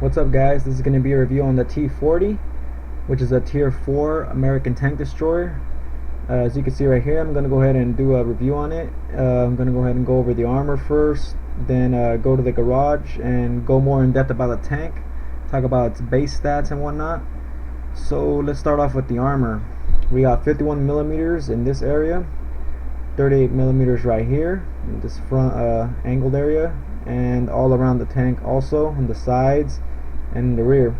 What's up, guys? This is going to be a review on the T40, which is a tier 4 American tank destroyer. As you can see right here, I'm going to go ahead and do a review on it. I'm going to go ahead and go over the armor first, then go to the garage and go more in depth about the tank, talk about its base stats and whatnot. So let's start off with the armor. We got 51 millimeters in this area, 38 millimeters right here in this front angled area, and all around the tank, also on the sides and in the rear.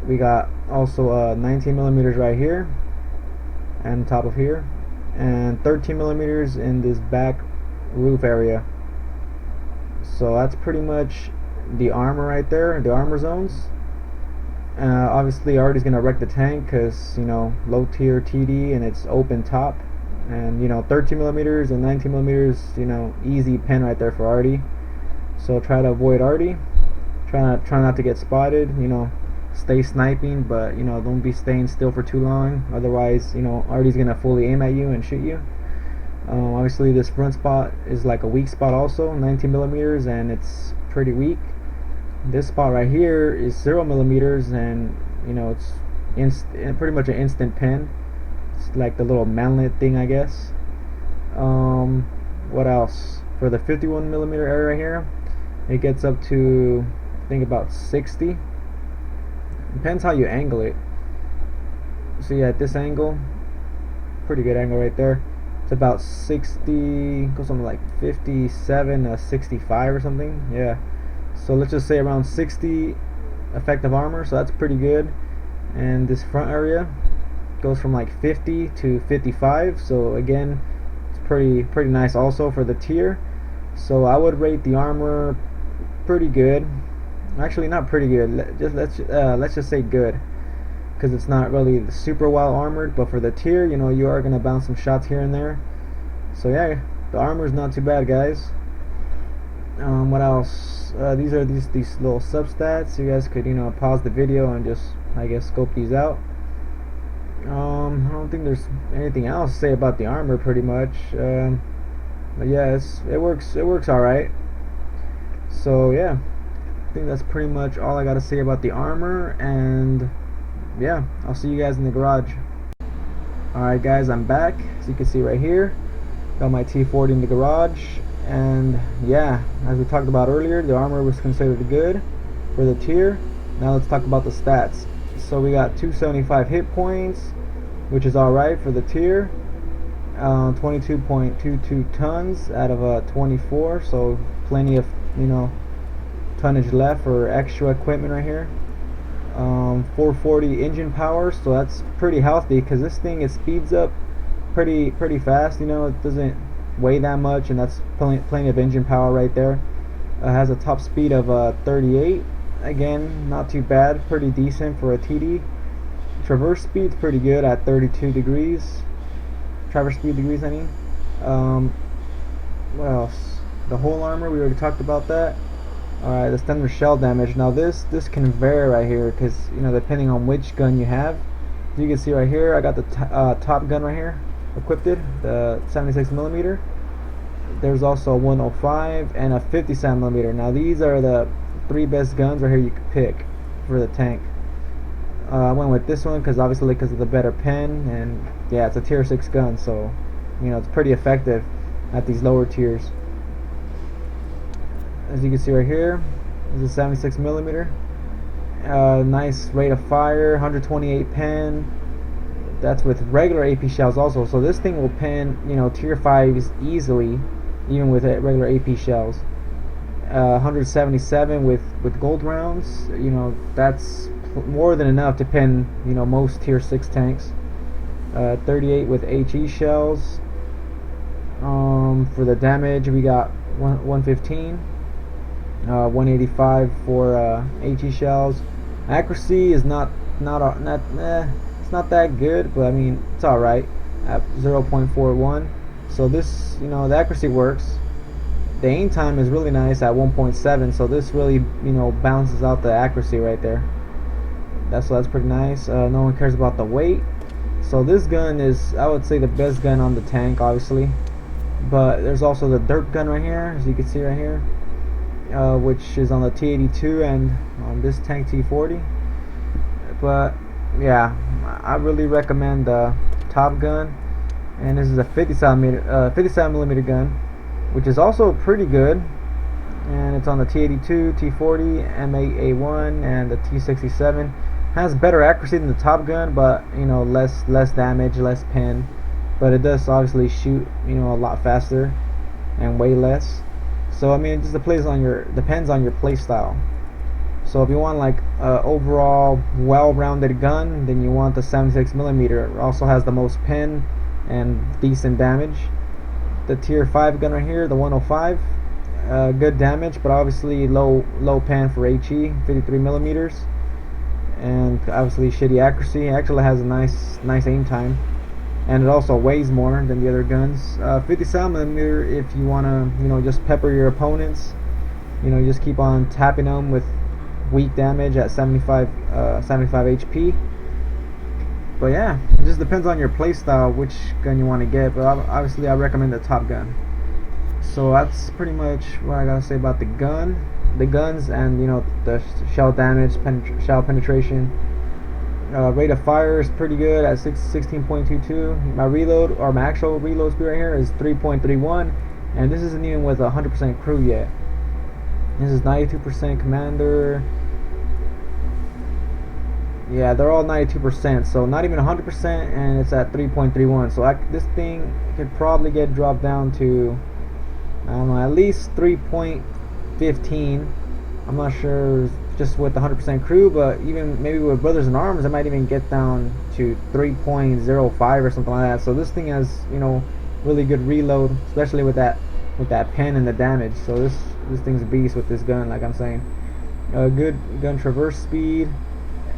We got also 19 millimeters right here and top of here, and 13 millimeters in this back roof area. So that's pretty much the armor right there, the armor zones. Obviously Artie's gonna wreck the tank because, you know, low tier TD and it's open top, and 13 millimeters and 19 millimeters, easy pen right there for Artie. So try to avoid Artie. Try not to get spotted. Stay sniping, but don't be staying still for too long. Otherwise, Artie's gonna fully aim at you and shoot you. Obviously, this front spot is like a weak spot, also 19 millimeters, and it's pretty weak. This spot right here is 0 millimeters, and it's pretty much an instant pen. It's like the little manlet thing, I guess. What else? For the 51 millimeter area right here, it gets up to, I think, about 60. Depends how you angle it. See, at this angle, pretty good angle right there. It's about 60, goes something like 57 to 65 or something. Yeah. So let's just say around 60 effective armor. So that's pretty good. And this front area goes from like 50 to 55. So again, it's pretty nice also for the tier. So I would rate the armor pretty good. Actually, not pretty good. Let's just say good, because it's not really super well armored. But for the tier, you are gonna bounce some shots here and there. So yeah, the armor is not too bad, guys. What else? These are these little substats. You guys could pause the video and just, I guess, scope these out. I don't think there's anything else to say about the armor, pretty much. But yeah, it works all right. So yeah, I think that's pretty much all I gotta say about the armor, and yeah, I'll see you guys in the garage. Alright guys, I'm back. As you can see right here, got my T40 in the garage, and yeah, as we talked about earlier, the armor was considered good for the tier. Now let's talk about the stats. So we got 275 hit points, which is alright for the tier. 22.22 tons out of 24, so plenty of tonnage left for extra equipment right here. 440 engine power, so that's pretty healthy, because this thing, it speeds up pretty fast. It doesn't weigh that much, and that's plenty of engine power right there. Has a top speed of 38. Again, not too bad, pretty decent for a TD. Traverse speed's pretty good at 32 degrees. Traverse speed degrees, I mean. What else? The whole armor, we already talked about that. Alright, the standard shell damage. Now this can vary right here, because depending on which gun you have. As you can see right here, I got the top gun right here equipped, the 76 millimeter. There's also a 105 and a 57 millimeter. Now these are the 3 best guns right here you could pick for the tank. I went with this one because of the better pen, and yeah, it's a tier 6 gun, so it's pretty effective at these lower tiers. As you can see right here, this is a 76 millimeter. Nice rate of fire, 128 pen. That's with regular AP shells also, so this thing will pen tier 5s easily, even with regular AP shells. 177 with gold rounds. That's more than enough to pen most tier 6 tanks. 38 with HE shells. For the damage, we got 115. 185 for HE shells. Accuracy is not it's not that good, but I mean, it's all right at 0.41. So this, the accuracy works. The aim time is really nice at 1.7, so this really balances out the accuracy right there. That's pretty nice. No one cares about the weight. So this gun is, I would say, the best gun on the tank, obviously. But there's also the dirt gun right here, as you can see right here. which is on the T82 and on this tank T40. But yeah, I really recommend the Top Gun, and this is a 57 millimeter gun, which is also pretty good, and it's on the T82, T40, M.O.E, and the T67. Has better accuracy than the Top Gun, but you know, less damage, less pen, but it does obviously shoot, you know, a lot faster and way less. So I mean, it just depends on your play style. So if you want like overall well-rounded gun, then you want the 76 millimeter. It also has the most pen and decent damage. The tier 5 gun right here, the 105, good damage, but obviously low pen for HE, 53 millimeters, and obviously shitty accuracy. It actually has a nice aim time, and it also weighs more than the other guns. 57 millimeter, if you wanna, you know, just pepper your opponents, you know, just keep on tapping them with weak damage at 75 HP. But yeah, it just depends on your playstyle which gun you want to get, but obviously I recommend the Top Gun. So that's pretty much what I gotta say about the guns, and you know, the shell damage, shell penetration. Rate of fire is pretty good at 16.22. My reload, or my actual reload speed right here, is 3.31, and this isn't even with 100% crew yet. This is 92% commander. Yeah, they're all 92%, so not even 100%, and it's at 3.31. So this thing could probably get dropped down to, I don't know, at least 3.15. I'm not sure just with 100% crew, but even maybe with Brothers in Arms, it might even get down to 3.05 or something like that. So this thing has, you know, really good reload, especially with that pen and the damage. So this thing's a beast with this gun, like I'm saying. Good gun traverse speed.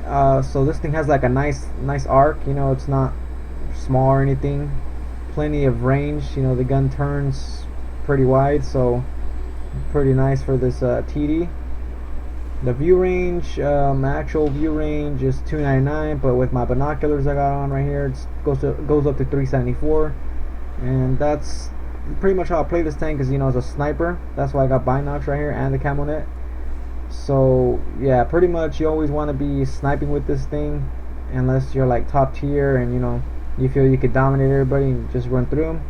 So this thing has like a nice arc, you know, it's not small or anything. Plenty of range, you know, the gun turns pretty wide, so pretty nice for this TD. The view range, my actual view range is 299, but with my binoculars I got on right here, it goes up to 374, and that's pretty much how I play this tank. Because, you know, as a sniper, that's why I got binocs right here and the camo net. So yeah, pretty much you always want to be sniping with this thing, unless you're like top tier and, you know, you feel you could dominate everybody and just run through them.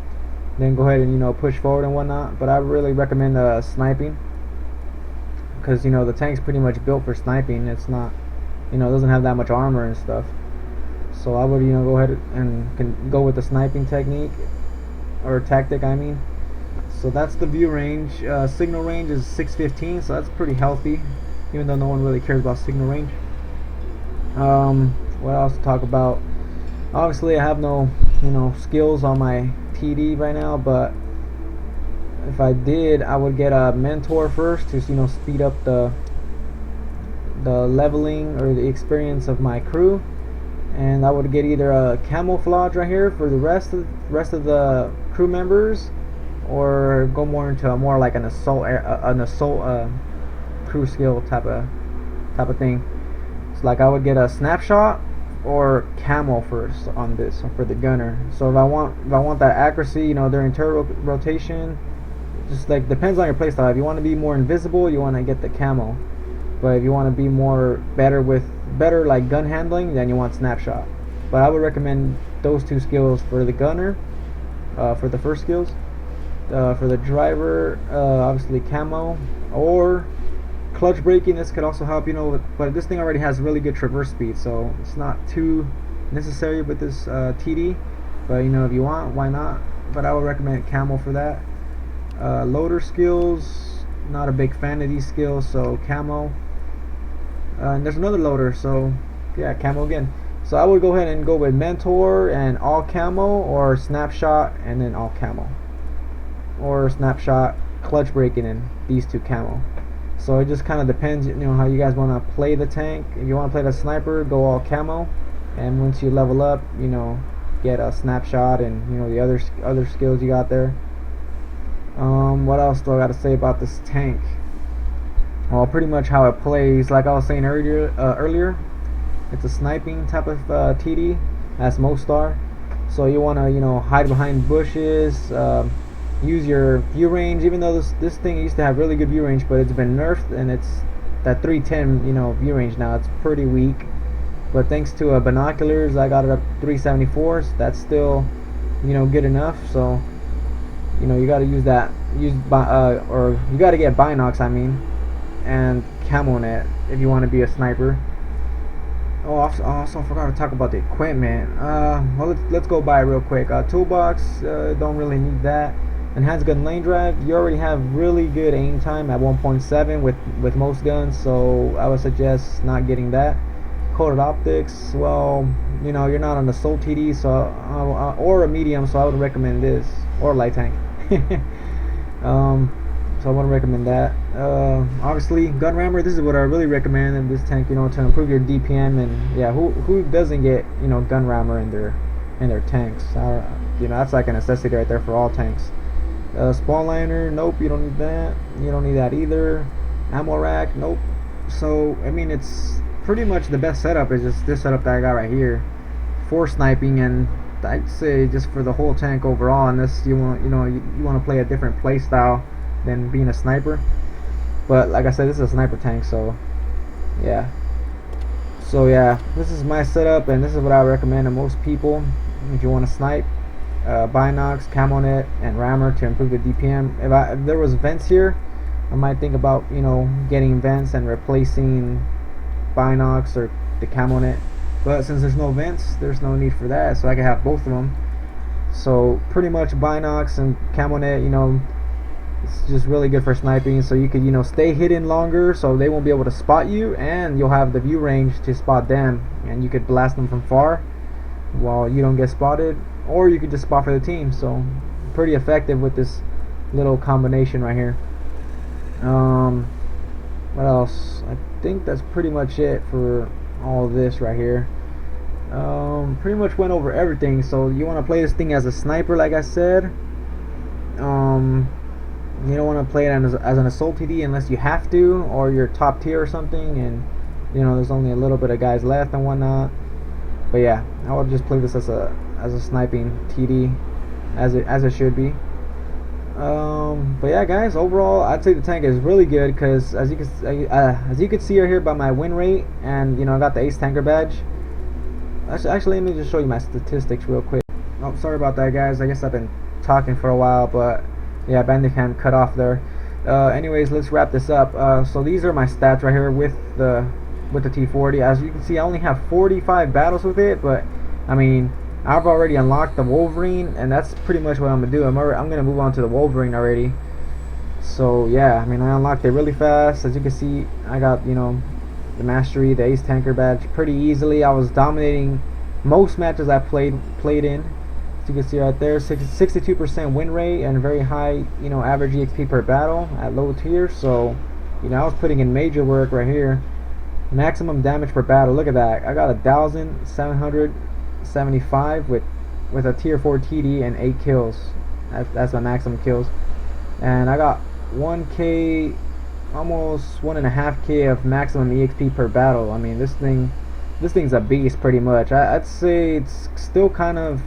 Then go ahead and, you know, push forward and whatnot. But I really recommend sniping, because, you know, the tank's pretty much built for sniping. It's not, you know, it doesn't have that much armor and stuff. So I would, you know, go ahead and can go with the sniping technique, or tactic, I mean. So that's the view range. Signal range is 615, so that's pretty healthy, even though no one really cares about signal range. What else to talk about? Obviously I have no, you know, skills on my TD right now, but if I did, I would get a mentor first to, you know, speed up the leveling or the experience of my crew, and I would get either a camouflage right here for the rest of the crew members, or go more into more like an assault crew skill type of thing. So like I would get a snapshot or camo first on this for the gunner. So if I want that accuracy, you know, during turret rotation, just like depends on your playstyle. If you want to be more invisible, you want to get the camo. But if you want to be better like gun handling, then you want snapshot. But I would recommend those two skills for the gunner, for the first skills. For the driver, obviously camo or clutch braking. This could also help, you know, but this thing already has really good traverse speed, so it's not too necessary with this TD. But, you know, if you want, why not? But I would recommend camo for that. Loader skills, not a big fan of these skills, so camo. And there's another loader, so yeah, camo again. So I would go ahead and go with mentor and all camo, or snapshot and then all camo, or snapshot, clutch braking, and these two camo. So it just kind of depends, you know, how you guys want to play the tank. If you want to play the sniper, go all camo, and once you level up, you know, get a snapshot and, you know, the other skills you got there. What else do I got to say about this tank? Well, pretty much how it plays, like I was saying earlier, it's a sniping type of TD, as most are. So you want to, you know, hide behind bushes, use your view range. Even though this thing used to have really good view range, but it's been nerfed and it's that 310 view range now. It's pretty weak. But thanks to binoculars, I got it up 374. So that's still good enough. So you got to use that or you got to get binocs, I mean, and camo net if you want to be a sniper. Oh, also forgot to talk about the equipment. Well, let's go by it real quick. Toolbox, don't really need that. Enhanced gun lane drive, you already have really good aim time at 1.7 with most guns, so I would suggest not getting that. Coated optics, well, you're not on the UNLTD, so or a medium, so I would recommend this, or light tank. So I wouldn't recommend that. Obviously, gun rammer. This is what I really recommend in this tank. To improve your DPM, and yeah, who doesn't get gun rammer in their tanks? That's like a necessity right there for all tanks. Spawn liner, nope, you don't need that. You don't need that either. Ammo rack, nope. So I mean, it's pretty much the best setup is just this setup that I got right here for sniping, and I'd say just for the whole tank overall. Unless you want you want to play a different play style than being a sniper, but like I said, this is a sniper tank, so yeah. This is my setup, and this is what I recommend to most people if you want to snipe. Binocs, camo net, and rammer to improve the DPM. If there was vents here, I might think about getting vents and replacing binocs or the camo net, but since there's no vents, there's no need for that, so I can have both of them. So pretty much binocs and camo net, it's just really good for sniping, so you could stay hidden longer, so they won't be able to spot you, and you'll have the view range to spot them, and you could blast them from far while you don't get spotted, or you could just spot for the team. So pretty effective with this little combination right here. What else? I think that's pretty much it for all of this right here. Pretty much went over everything. So you want to play this thing as a sniper, like I said. You don't want to play it as an UNLTD unless you have to, or you're top tier or something, and there's only a little bit of guys left and whatnot. But yeah, I would just play this as a sniping TD, as it should be. But yeah, guys, overall I'd say the tank is really good, because as you can see right here by my win rate, and I got the ace tanker badge. Actually, let me just show you my statistics real quick. Oh, sorry about that, guys. I guess I've been talking for a while, but yeah, Bandicam cut off there. Anyways, let's wrap this up. So these are my stats right here with the T40. As you can see, I only have 45 battles with it, but I mean, I've already unlocked the Wolverine, and that's pretty much what I'm gonna do. I'm gonna move on to the Wolverine already. So yeah, I mean, I unlocked it really fast. As you can see, I got the mastery, the ace tanker badge pretty easily. I was dominating most matches I played in. As you can see right there, 62% win rate and very high average EXP per battle at low tier. So I was putting in major work right here. Maximum damage per battle, look at that. I got 1,775 with a tier 4 TD and 8 kills. That's my maximum kills. And I got 1k, almost 1.5k of maximum EXP per battle. I mean, this thing's a beast pretty much. I'd say it's still kind of,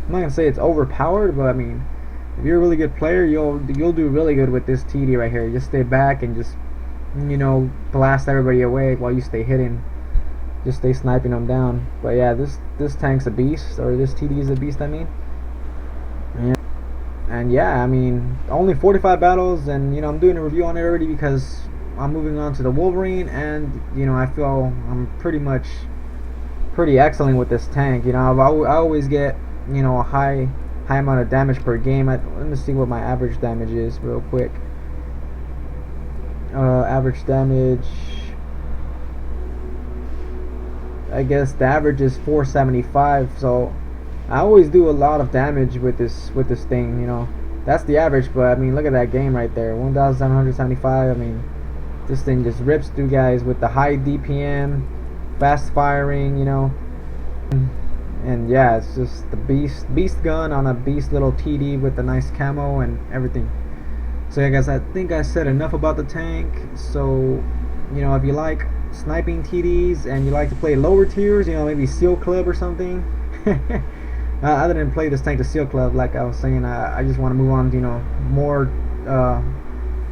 I'm not gonna say it's overpowered, but I mean, if you're a really good player, you'll do really good with this TD right here. Just stay back and just blast everybody away while you stay hidden. Just stay sniping them down. But yeah, this tank's a beast, or this TD is a beast, I mean. And yeah, I mean, only 45 battles, and I'm doing a review on it already because I'm moving on to the Wolverine, and I feel I'm pretty excellent with this tank. I always get a high amount of damage per game. Let me see what my average damage is real quick. Average damage, I guess the average is 475. So I always do a lot of damage with this thing. That's the average, but I mean, look at that game right there, 1,775. I mean, this thing just rips through guys with the high DPM, fast firing, and yeah, it's just the beast gun on a beast little TD with a nice camo and everything. So yeah, guys, I think I said enough about the tank. So if you like sniping TDs and you like to play lower tiers, maybe Seal Club or something, I didn't play this tank to Steel Club like I was saying. I just want to move on, more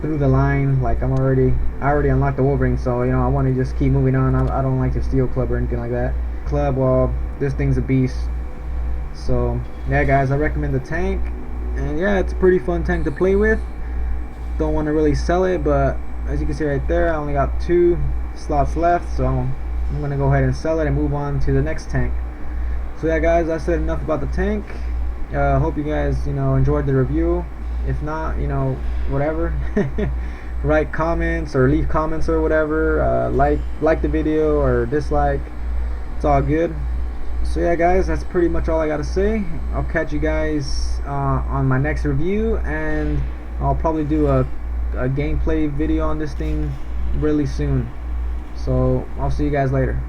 through the line. Like I already unlocked the Wolverine, so I want to just keep moving on. I don't like the Steel Club or anything like that. Club, well, this thing's a beast. So yeah, guys, I recommend the tank, and yeah, it's a pretty fun tank to play with. Don't want to really sell it, but as you can see right there, I only got 2 slots left, so I'm gonna go ahead and sell it and move on to the next tank. So yeah, guys, I said enough about the tank. Hope you guys enjoyed the review. If not, whatever. Write comments or leave comments or whatever. Like the video or dislike. It's all good. So yeah, guys, that's pretty much all I gotta say. I'll catch you guys on my next review, and I'll probably do a gameplay video on this thing really soon. So I'll see you guys later.